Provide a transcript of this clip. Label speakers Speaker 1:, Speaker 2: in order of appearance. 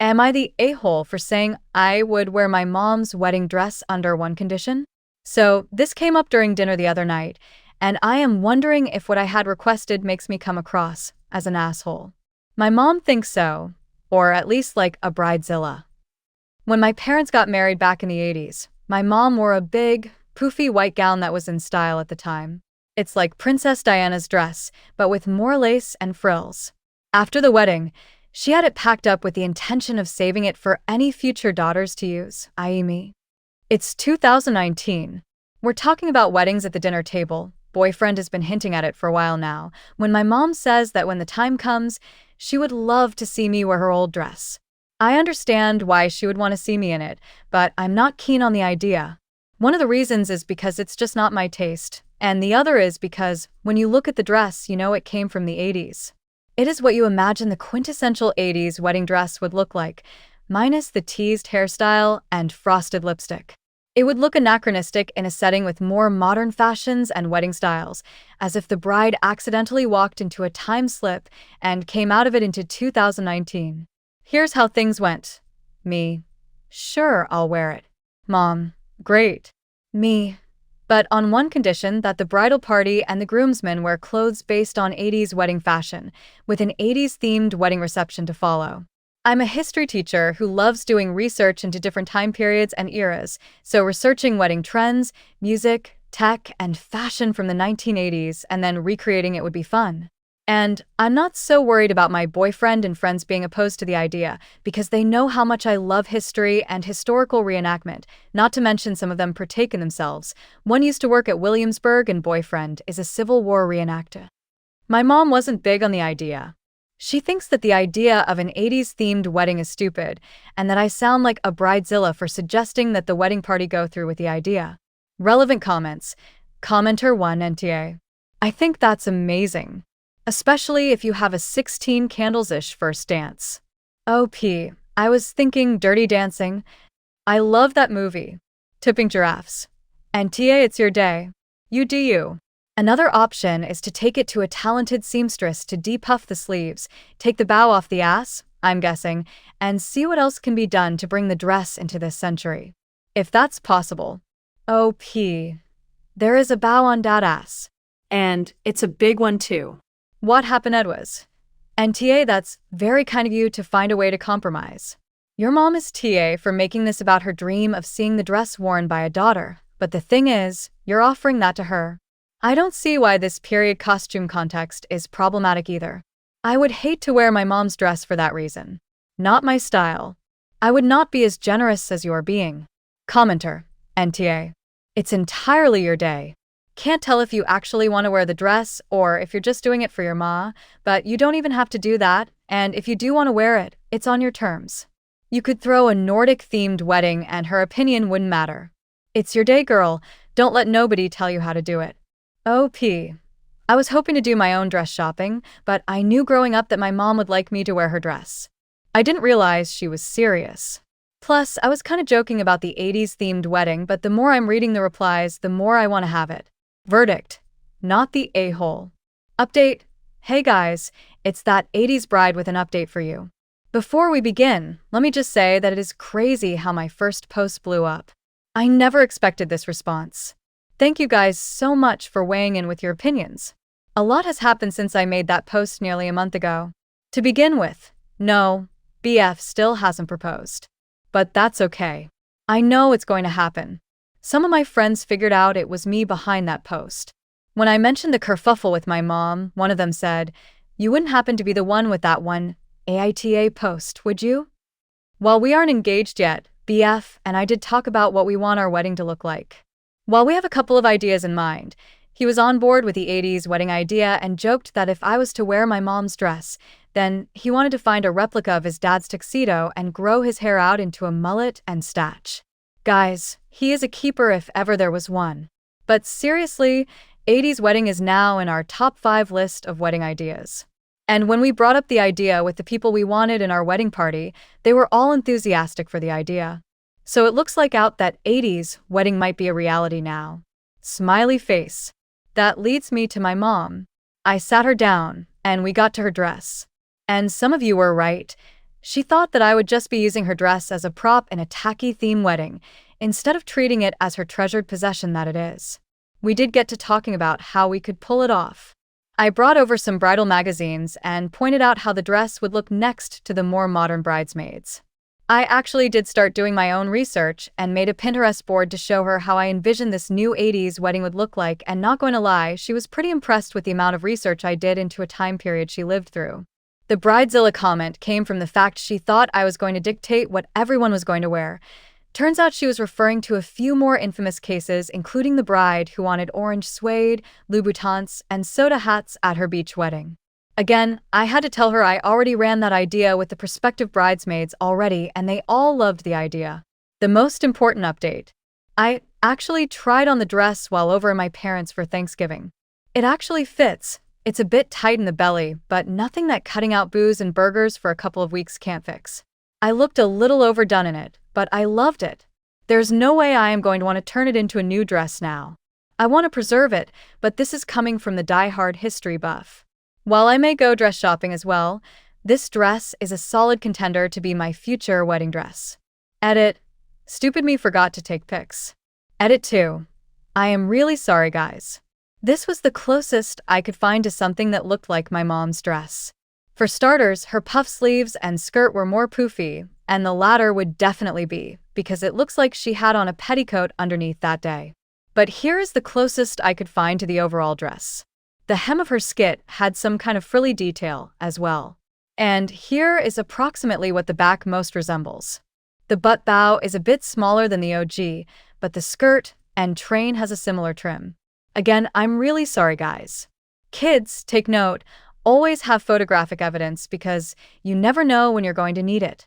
Speaker 1: Am I the a-hole for saying I would wear my mom's wedding dress under one condition? So, this came up during dinner the other night, and I am wondering if what I had requested makes me come across as an asshole. My mom thinks so, or at least like a bridezilla. When my parents got married back in the 80s, my mom wore a big, poofy white gown that was in style at the time. It's like Princess Diana's dress, but with more lace and frills. After the wedding, she had it packed up with the intention of saving it for any future daughters to use, i.e. me. It's 2019. We're talking about weddings at the dinner table. Boyfriend has been hinting at it for a while now, when my mom says that when the time comes, she would love to see me wear her old dress. I understand why she would want to see me in it, but I'm not keen on the idea. One of the reasons is because it's just not my taste, and the other is because when you look at the dress, you know it came from the 80s. It is what you imagine the quintessential 80s wedding dress would look like, minus the teased hairstyle and frosted lipstick. It would look anachronistic in a setting with more modern fashions and wedding styles, as if the bride accidentally walked into a time slip and came out of it into 2019. Here's how things went. Me. Sure, I'll wear it. Mom. Great. Me. But on one condition, that the bridal party and the groomsmen wear clothes based on 80s wedding fashion, with an 80s-themed wedding reception to follow. I'm a history teacher who loves doing research into different time periods and eras, so researching wedding trends, music, tech, and fashion from the 1980s and then recreating it would be fun. And I'm not so worried about my boyfriend and friends being opposed to the idea, because they know how much I love history and historical reenactment, not to mention some of them partake in themselves. One used to work at Williamsburg and boyfriend is a Civil War reenactor. My mom wasn't big on the idea. She thinks that the idea of an 80s-themed wedding is stupid, and that I sound like a bridezilla for suggesting that the wedding party go through with the idea. Relevant comments. Commenter 1 NTA. I think that's amazing. Especially if you have a 16 candles-ish first dance. OP. I was thinking Dirty Dancing. I love that movie. Tipping giraffes. And TA, it's your day. You do you. Another option is to take it to a talented seamstress to depuff the sleeves, take the bow off the ass, I'm guessing, and see what else can be done to bring the dress into this century. If that's possible. OP. There is a bow on dat ass. And it's a big one too. What happened, Edwas? And TA, that's very kind of you to find a way to compromise. Your mom is TA for making this about her dream of seeing the dress worn by a daughter, but the thing is, you're offering that to her. I don't see why this period costume context is problematic either. I would hate to wear my mom's dress for that reason. Not my style. I would not be as generous as you're being. Commenter. NTA. It's entirely your day. Can't tell if you actually want to wear the dress or if you're just doing it for your ma, but you don't even have to do that, and if you do want to wear it, it's on your terms. You could throw a Nordic-themed wedding and her opinion wouldn't matter. It's your day, girl. Don't let nobody tell you how to do it. OP. I was hoping to do my own dress shopping, but I knew growing up that my mom would like me to wear her dress. I didn't realize she was serious. Plus, I was kind of joking about the 80s-themed wedding, but the more I'm reading the replies, the more I want to have it. Verdict. Not the a-hole. Update. Hey guys, it's that 80s bride with an update for you. Before we begin, let me just say that it is crazy how my first post blew up. I never expected this response. Thank you guys so much for weighing in with your opinions. A lot has happened since I made that post nearly a month ago. To begin with, no, BF still hasn't proposed. But that's okay. I know it's going to happen. Some of my friends figured out it was me behind that post. When I mentioned the kerfuffle with my mom, one of them said, "You wouldn't happen to be the one with that one AITA post, would you?" While we aren't engaged yet, BF and I did talk about what we want our wedding to look like. While we have a couple of ideas in mind, he was on board with the 80s wedding idea and joked that if I was to wear my mom's dress, then he wanted to find a replica of his dad's tuxedo and grow his hair out into a mullet and statch. Guys, he is a keeper if ever there was one. But seriously, 80s wedding is now in our top 5 list of wedding ideas. And when we brought up the idea with the people we wanted in our wedding party, they were all enthusiastic for the idea. So it looks like out that 80s wedding might be a reality now. Smiley face. That leads me to my mom. I sat her down, and we got to her dress. And some of you were right. She thought that I would just be using her dress as a prop in a tacky theme wedding, instead of treating it as her treasured possession that it is. We did get to talking about how we could pull it off. I brought over some bridal magazines and pointed out how the dress would look next to the more modern bridesmaids. I actually did start doing my own research and made a Pinterest board to show her how I envisioned this new 80s wedding would look like, and not going to lie, she was pretty impressed with the amount of research I did into a time period she lived through. The bridezilla comment came from the fact she thought I was going to dictate what everyone was going to wear. Turns out she was referring to a few more infamous cases, including the bride who wanted orange suede, Louboutins, and soda hats at her beach wedding. Again, I had to tell her I already ran that idea with the prospective bridesmaids already, and they all loved the idea. The most important update. I actually tried on the dress while over at my parents' for Thanksgiving. It actually fits. It's a bit tight in the belly, but nothing that cutting out booze and burgers for a couple of weeks can't fix. I looked a little overdone in it, but I loved it. There's no way I am going to want to turn it into a new dress now. I want to preserve it, but this is coming from the die-hard history buff. While I may go dress shopping as well, this dress is a solid contender to be my future wedding dress. Edit. Stupid me forgot to take pics. Edit 2. I am really sorry, guys. This was the closest I could find to something that looked like my mom's dress. For starters, her puff sleeves and skirt were more poofy, and the latter would definitely be, because it looks like she had on a petticoat underneath that day. But here is the closest I could find to the overall dress. The hem of her skirt had some kind of frilly detail as well. And here is approximately what the back most resembles. The butt bow is a bit smaller than the OG, but the skirt and train has a similar trim. Again, I'm really sorry, guys. Kids, take note, always have photographic evidence because you never know when you're going to need it.